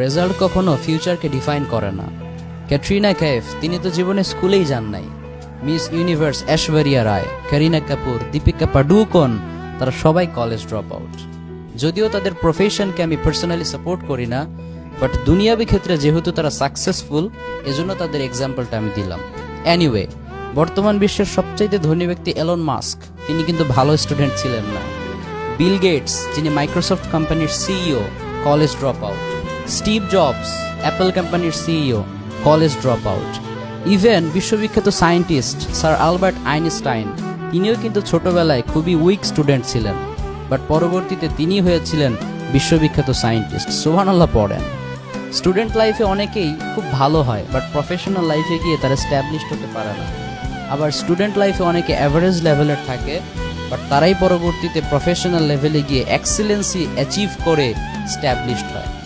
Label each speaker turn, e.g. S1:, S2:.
S1: Result কখনো ফিউচারকে define করে না। ক্যাটরিনা কাইফ, তিনি তো জীবনে স্কুলেই যান নাই। মিস ইউনিভার্স ঐশ্বরিয়া রায়, করিনা কাপুর, দীপিকা পাডুকোন, তারা সবাই কলেজ ড্রপ আউট। যদিও তাদের প্রফেশনকে আমি পার্সোনালি সাপোর্ট করি না, বাট দুনিয়াবি ক্ষেত্রে যেহেতু তারা সাকসেসফুল, এজন্য তাদের এক্সাম্পলটা আমি দিলাম। এনিওয়ে, বর্তমান বিশ্বের সবচাইতে ধনী ব্যক্তি এলন মাস্ক, তিনি কিন্তু ভালো স্টুডেন্ট ছিলেন না। বিল গেটস, যিনি মাইক্রোসফট কোম্পানির CEO, college drop out. Steve Jobs, Apple কোম্পানির CEO, college drop out. Even বিশ্ববিখ্যাত সায়েন্টিস্ট স্যার আলবার্ট আইনস্টাইন, তিনিও কিন্তু ছোটবেলায় খুবই উইক স্টুডেন্ট ছিলেন, বাট পরবর্তীতে তিনি হয়েছিলেন বিশ্ববিখ্যাত সায়েন্টিস্ট। সুবহানাল্লাহ পড়েন। স্টুডেন্ট লাইফে অনেকেই খুব ভালো হয়, বাট প্রফেশনাল লাইফে গিয়ে তারা স্ট্যাবলিশড হতে পারে না। আবার স্টুডেন্ট লাইফে অনেকে অ্যাভারেজ লেভেলের থাকে, বাট তারাই পরবর্তীতে প্রফেশনাল লেভেলে গিয়ে এক্সিলেন্সি অ্যাচিভ করে স্ট্যাবলিশড হয়।